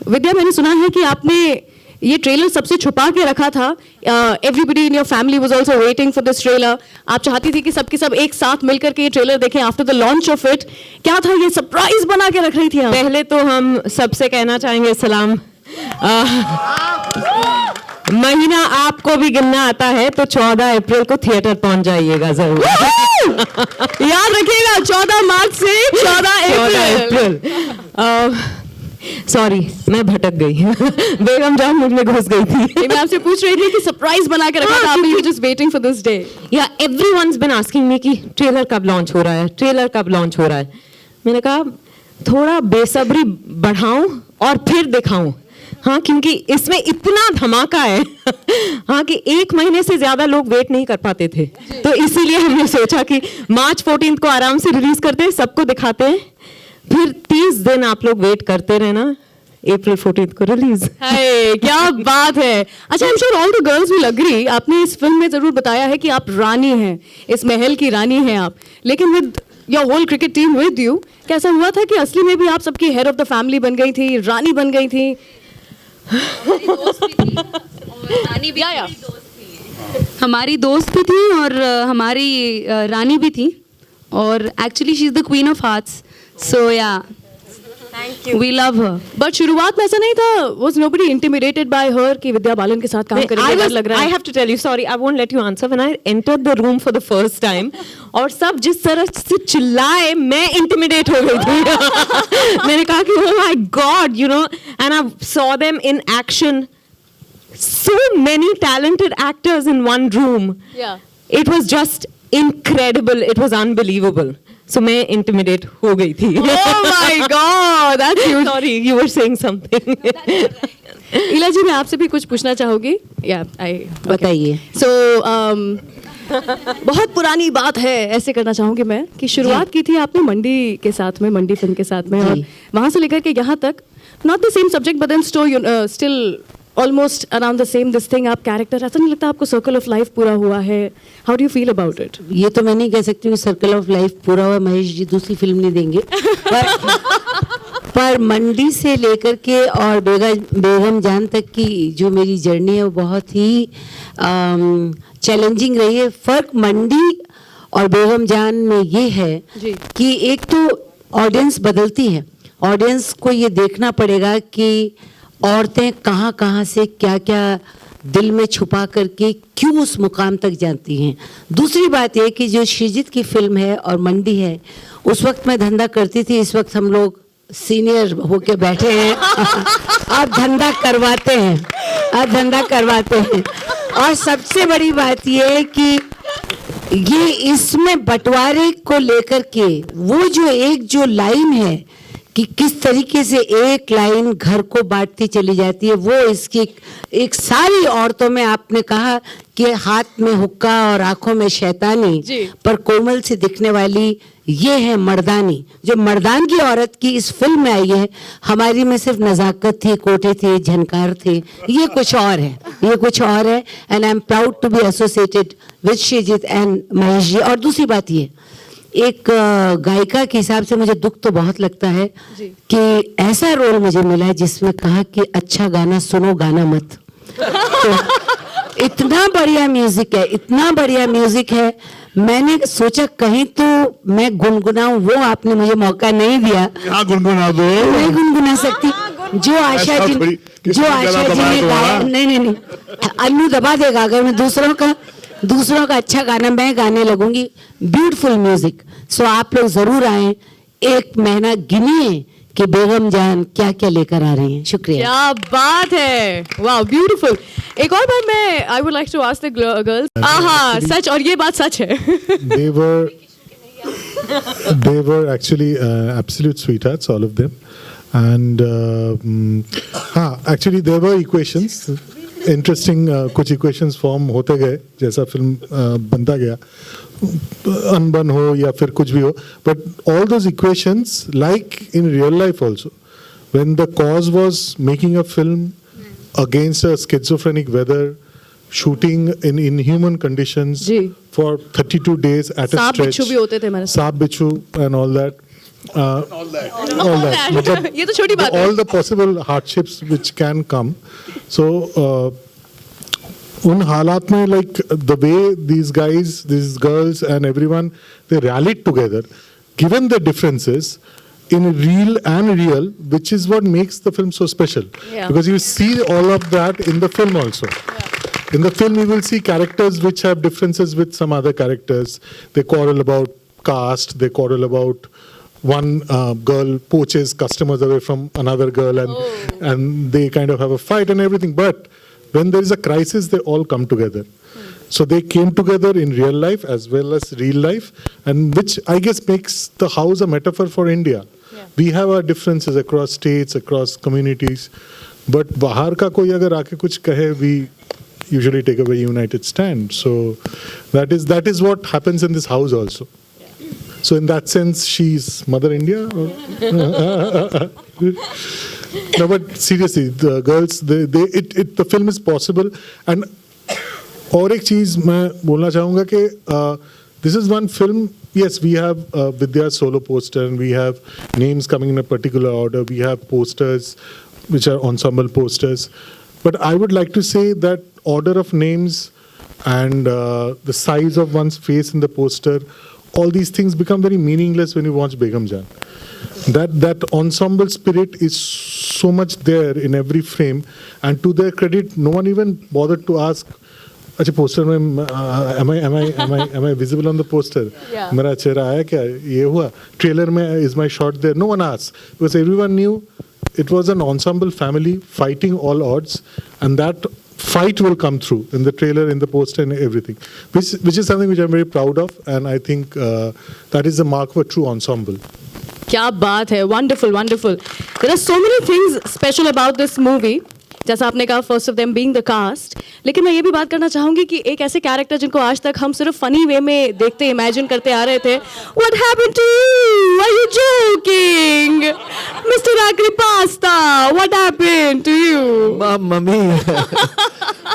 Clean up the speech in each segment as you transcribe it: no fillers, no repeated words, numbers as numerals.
विद्या, मैंने सुना है कि आपने ये ट्रेलर सबसे छुपा के रखा था. Everybody in your family was also waiting for this trailer. आप चाहती थी कि सबके सब एक साथ मिलकर के ये ट्रेलर देखें after the launch of it. क्या था ये सरप्राइज बना के रख रही थी आप? पहले तो हम सबसे कहना चाहेंगे सलाम. महीना आपको भी गिनना आता है तो 14 अप्रैल को थिएटर पहुंच जाइएगा जरूर. याद रखिएगा 14 मार्च से 14 अप्रैल. सॉरी, मैं भटक गई. बेगम जान मुझ में घुस गई थी. मैं आपसे पूछ रही थी कि सरप्राइज बना के रखा था आपने. You just waiting for this day. या एवरीवन's been asking me कि ट्रेलर कब लॉन्च हो रहा है, ट्रेलर कब लॉन्च हो रहा है. मैंने कहा थोड़ा बेसब्री बढ़ाऊं और फिर दिखाऊं. हाँ, क्योंकि इसमें इतना धमाका है. हाँ, कि 1 महीने से ज्यादा लोग वेट नहीं कर पाते थे, तो इसीलिए हमने सोचा कि मार्च 14 को आराम से रिलीज करते हैं, सबको दिखाते हैं, फिर 30 दिन आप लोग वेट करते रहना, अप्रैल 14 को रिलीज. क्या बात है. अच्छा, I am sure all the girls will agree. आपने इस फिल्म में जरूर बताया है कि आप रानी हैं, इस महल की रानी हैं आप, लेकिन with your whole cricket team with you, कैसा हुआ था कि असली में भी आप सबकी हेड ऑफ द फैमिली बन गई थी, रानी बन गई थी? हमारी दोस्त भी थी और हमारी रानी भी थी, और actually she is the queen of hearts. So yeah, thank you, we love her. But शुरुआत में ऐसा नहीं था? was nobody intimidated by her कि विद्या बालन के साथ काम करेंगे, डर लग रहा है? I have to tell you, sorry, I won't let you answer. When I entered the room for the first time, और सब जिस तरह से चिल्लाए, मैं intimidate हो गई थी. मैंने कहा कि oh my God, you know, and I saw them in action. So many talented actors in one room. Yeah. It was just incredible. It was unbelievable. So मैं intimidate हो गई थी. Oh my God, that's huge. Sorry, you were saying something. इला जी, मैं आपसे भी कुछ पूछना चाहूँगी. बताइए. So बहुत पुरानी बात है, ऐसे करना चाहूँगी मैं, कि शुरुआत की थी आपने मंडी के साथ में, मंडी फिल्म के साथ में, और वहाँ से लेकर के यहाँ तक, not the same subject but then still almost around the same this thing, आप कैरेक्टर, ऐसा नहीं लगता आपको सर्कल ऑफ लाइफ पूरा हुआ है? How do you feel about it? ये तो मैं नहीं कह सकती हूँ सर्कल ऑफ लाइफ पूरा हुआ. महेश जी दूसरी फिल्म नहीं देंगे. पर मंडी से लेकर के और बेगम जान तक की जो मेरी जर्नी है वो बहुत ही चैलेंजिंग रही है. फर्क मंडी और बेगम जान में ये है कि एक तो ऑडियंस बदलती है. ऑडियंस को ये देखना पड़ेगा कि औरतें कहाँ कहाँ से क्या क्या दिल में छुपा करके क्यों उस मुकाम तक जाती हैं. दूसरी बात ये कि जो श्रीजीत की फिल्म है और मंडी है, उस वक्त मैं धंधा करती थी, इस वक्त हम लोग सीनियर होके बैठे हैं. अब धंधा करवाते हैं, अब धंधा करवाते हैं. और सबसे बड़ी बात ये है कि ये इसमें बंटवारे को लेकर के वो जो लाइन है कि किस तरीके से एक लाइन घर को बांटती चली जाती है, वो इसकी एक सारी औरतों में आपने कहा कि हाथ में हुक्का और आंखों में शैतानी पर कोमल से दिखने वाली ये है मर्दानी. जो मर्दान की औरत की इस फिल्म में आई है, हमारी में सिर्फ नजाकत थी, कोटे थे, झनकार थे. ये कुछ और है, ये कुछ और है. And I am proud to be associated with Srijit and Mahesh ji. और दूसरी बात ये, एक गायिका के हिसाब से मुझे दुख तो बहुत लगता है कि ऐसा रोल मुझे मिला है जिसमें कहा कि अच्छा गाना सुनो, गाना मत. तो इतना बढ़िया म्यूजिक है, इतना बढ़िया म्यूजिक है. मैंने सोचा कहीं तो मैं गुनगुनाऊं, वो आपने मुझे मौका नहीं दिया. गुनगुना दो. नहीं गुनगुना सकती. जो आशा जी ने गाया, नहीं, अन्नू दबा देगा अगर मैं दूसरों का अच्छा गाना मैं गाने लगूंगी. Beautiful music. सो आप लोग जरूर आए, 1 महीना गिनिए कि बेगम जान क्या क्या लेकर आ रही हैं. शुक्रिया. क्या बात है, वाह, ब्यूटीफुल. एक और बार मैं I would like to ask the girls. हाँ, सच, और ये बात सच है. They were actually absolute sweethearts, all of them. And actually there were equations. Interesting कुछ इक्वेशंस फॉर्म होते गए जैसा फिल्म बनता गया, अनबन हो या फिर कुछ भी हो. But all those equations, like in real life also, when the cause was making a film against a schizophrenic weather, shooting in inhuman conditions for 32 days at a stretch. सांप बिच्छू भी होते थे मेरे साथ. सांप बिच्छू and all that. all that. मतलब ये तो छोटी बात है. all the possible hardships which can come. So उन हालात में like the way these guys, these girls and everyone, they rallied together, given the differences in real, which is what makes the film so special. Yeah. Because you see all of that in the film also. In the film, you will see characters which have differences with some other characters. They quarrel about caste, they quarrel about one girl poaches customers away from another girl, and they kind of have a fight and everything. But when there is a crisis, they all come together. So they came together in real life as well as real life, and which I guess makes the house a metaphor for India. We have our differences across states, across communities, but बाहर का कोई अगर आके कुछ कहे, we usually take a very united stand. So that is what happens in this house also. So in that sense, she's Mother India. No, but seriously, the girls, the film is possible. And और एक चीज मैं बोलना चाहूँगा कि this is one film. Yes, we have Vidya's solo poster, and we have names coming in a particular order. We have posters, which are ensemble posters. But I would like to say that order of names and the size of one's face in the poster, all these things become very meaningless when you watch Begum Jaan. That ensemble spirit is so much there in every frame, and to their credit, no one even bothered to ask, अच्छा poster में am I visible on the poster? मेरा चेहरा आया क्या? ये हुआ trailer में is my shot there? No one asked, because everyone knew it was an ensemble family fighting all odds, and that fight will come through in the trailer, in the poster, and everything, which is something which I'm very proud of, and I think that is the mark of a true ensemble. क्या बात है, wonderful, wonderful. There are so many things special about this movie. जैसा आपने कहा, first of them being the cast, लेकिन मैं ये भी बात करना चाहूंगी कि एक ऐसे कैरेक्टर जिनको आज तक हम सिर्फ फनी वे में देखते इमेजिन करते आ रहे थे. What happened to you? Are you joking? Mister Aakhri pasta, what happened to you? Mummy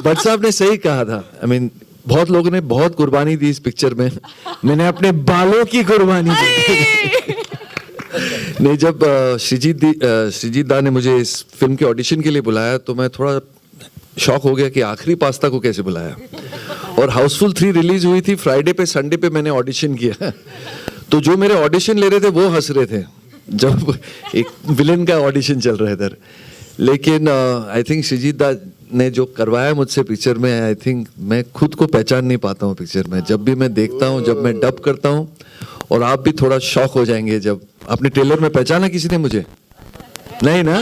Bhatt साहब ने सही कहा था. आई मीन बहुत लोगों ने बहुत कुर्बानी दी इस पिक्चर में. मैंने अपने बालों की कुर्बानी दी. नहीं, जब श्रीजीत दा ने मुझे इस फिल्म के ऑडिशन के लिए बुलाया तो मैं थोड़ा शॉक हो गया कि आखिरी पास्ता को कैसे बुलाया. और हाउसफुल 3 रिलीज हुई थी फ्राइडे पे, संडे पे मैंने ऑडिशन किया. तो जो मेरे ऑडिशन ले रहे थे वो हंस रहे थे जब एक विलेन का ऑडिशन चल रहा है इधर. लेकिन आई थिंक श्रीजीत दा ने जो करवाया मुझसे पिक्चर में, आई थिंक मैं खुद को पहचान नहीं पाता हूँ पिक्चर में. जब भी मैं देखता हूँ, जब मैं डब करता हूँ, और आप भी थोड़ा शॉक हो जाएंगे जब आपने ट्रेलर में पहचाना किसी ने मुझे. नहीं ना?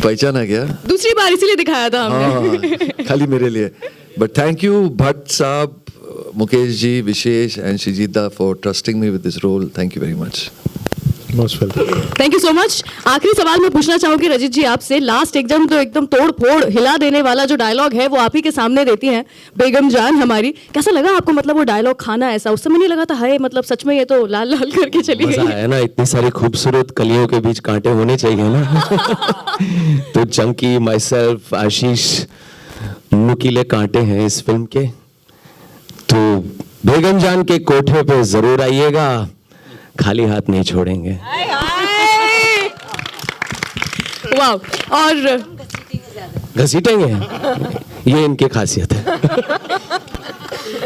पहचाना क्या? दूसरी बार इसीलिए दिखाया था हमने. हाँ, खाली मेरे लिए. बट थैंक यू भट्ट साहब, Mukesh ji, Vishesh and Sreejith da for trusting me with this role. Thank you very much. Most welcome. Thank you so much. आखिरी सवाल मैं पूछना चाहूंगी रजित जी आपसे. लास्ट एकदम तोड़ फोड़ हिला देने वाला जो डायलॉग है वो आप ही के सामने देती हैं बेगम जान हमारी. कैसा लगा आपको, मतलब वो डायलॉग खाना? ऐसा उस समय नहीं लगा था हाय मतलब सच में ये तो लाल लाल करके चली गई? मजा आया ना, इतनी सारी खूबसूरत कलियों के बीच कांटे होने चाहिए ना. तो चंकी, माई सेल्फ, आशीष नुकीले कांटे हैं इस फिल्म के. तो बेगम जान के कोठे पे जरूर आइएगा, खाली हाथ नहीं छोड़ेंगे. वाह. और घसीटेंगे, ये इनकी खासियत है.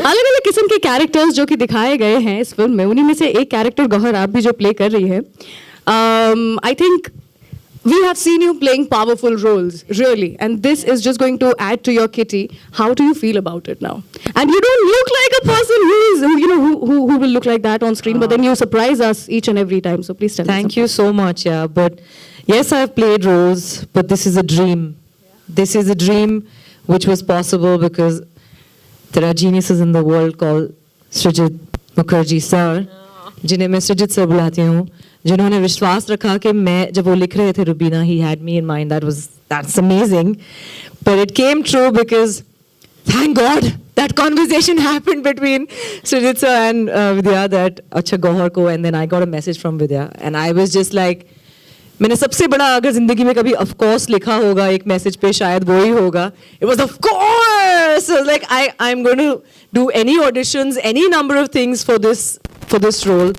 अलग अलग किस्म के कैरेक्टर्स जो कि दिखाए गए हैं इस फिल्म में, उन्हीं में से एक कैरेक्टर गौहर आप भी जो प्ले कर रही है. I think we have seen you playing powerful roles, really, and this is just going to add to your kitty. How do you feel about it now? And you don't look like a person who will look like that on screen, but then you surprise us each and every time. So please tell us. Thank you so much. Yeah, but yes, I've played roles, but this is a dream. This is a dream which was possible because there are geniuses in the world called Srijit Mukherjee sir, जिन्हें मैं सृजित sir बुलाती हूँ, जिन्होंने विश्वास रखा कि मैं जब वो लिख रहे थे Rubina, he had me in mind. That's amazing, but it came true because thank God that conversation happened between Srijit sir and Vidya that अच्छा गौहर को, and then I got a message from Vidya and I was just like, मैंने सबसे बड़ा अगर जिंदगी में कभी of course लिखा होगा एक मैसेज पे, शायद वो ही होगा. It was of course. So like I'm going to do any auditions, any number of things for this role.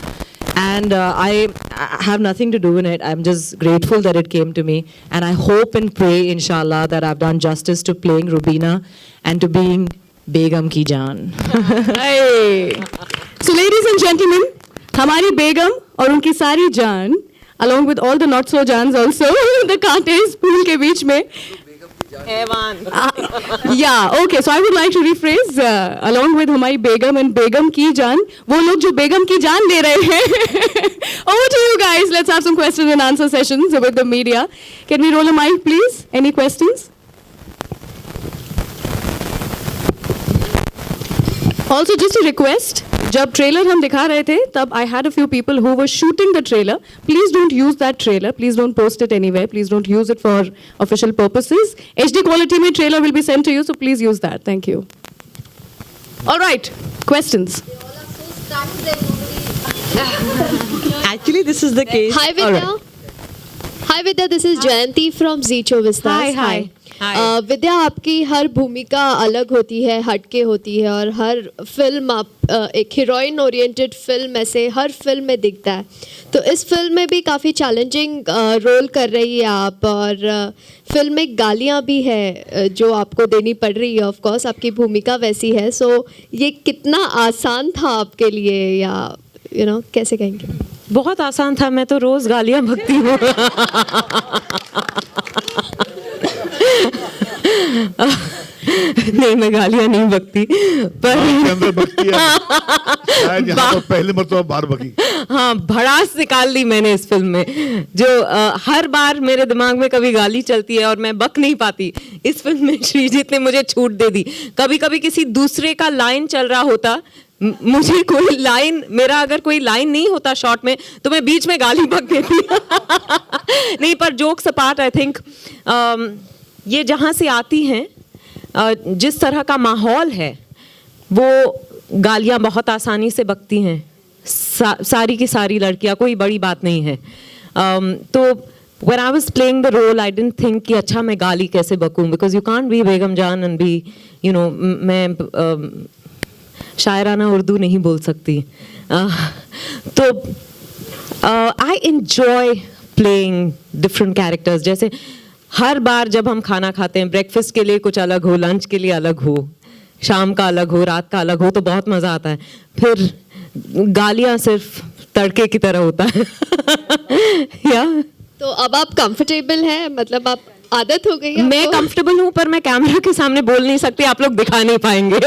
And I have nothing to do in it. I'm just grateful that it came to me. And I hope and pray, inshallah, that I've done justice to playing Rubina and to being Begum Ki Jaan. Hey. So ladies and gentlemen, हमारी बेगम और उनकी सारी जान, along with all the not so johns also, the कांटे इस pool के बीच में. Yeah, okay. So I would like to rephrase along with हमारी बेगम and बेगम की जान, वो लोग जो बेगम की जान ले रहे हैं. Over to you guys. Let's have some question and answer sessions with the media. Can we roll a mic, please? Any questions? Also, just a request. जब ट्रेलर हम दिखा रहे थे तब I had a few people who were shooting the trailer. Please don't use that trailer. Please don't post it anywhere. Please don't use it for official purposes. HD quality में trailer will be sent to you, so please use that. Thank you. All right, questions. Actually, this is the case. Hi Vidya. Hi Vidya, this is Jayanti from Zicho Vistas. Hi. विद्या, आपकी हर भूमिका अलग होती है, हटके होती है और हर film आप एक हीरोइन ओरिएंटेड फिल्म ऐसे हर फिल्म में दिखता है. तो इस फिल्म में भी काफ़ी चैलेंजिंग रोल कर रही है आप और फिल्म में गालियाँ भी है जो आपको देनी पड़ रही है. ऑफ कोर्स आपकी भूमिका वैसी है. सो ये कितना आसान था आपके लिए या कैसे कहेंगे? बहुत आसान था. मैं तो रोज गालियां बकती हूँ. नहीं, मैं गालियां नहीं बकती, पर अंदर बकती है. शायद यहाँ तो पहले मरतबा बाहर बकी. हाँ, भड़ास निकाल ली मैंने इस फिल्म में. जो हर बार मेरे दिमाग में कभी गाली चलती है और मैं बक नहीं पाती. इस फिल्म में श्रीजीत ने मुझे छूट दे दी. कभी कभी किसी दूसरे का लाइन चल रहा होता, मुझे कोई लाइन, मेरा अगर कोई लाइन नहीं होता शॉर्ट में, तो मैं बीच में गाली बक देती. नहीं, पर जोक्स अपार्ट, आई थिंक ये जहाँ से आती हैं, जिस तरह का माहौल है, वो गालियाँ बहुत आसानी से बकती हैं. सारी की सारी लड़कियाँ, कोई बड़ी बात नहीं है. तो when I was playing the role, I didn't think कि अच्छा मैं गाली कैसे बकूं, because you can't be बेगम जान and be, मैं शायराना उर्दू नहीं बोल सकती. तो I enjoy playing different characters. जैसे हर बार जब हम खाना खाते हैं, ब्रेकफास्ट के लिए कुछ अलग हो, लंच के लिए अलग हो, शाम का अलग हो, रात का अलग हो, तो बहुत मज़ा आता है. फिर गालियाँ सिर्फ तड़के की तरह होता है. या तो अब आप कंफर्टेबल हैं, मतलब आप आदत हो गई है? मैं कंफर्टेबल हूँ, पर मैं कैमरा के सामने बोल नहीं सकती. आप लोग दिखा नहीं पाएंगे.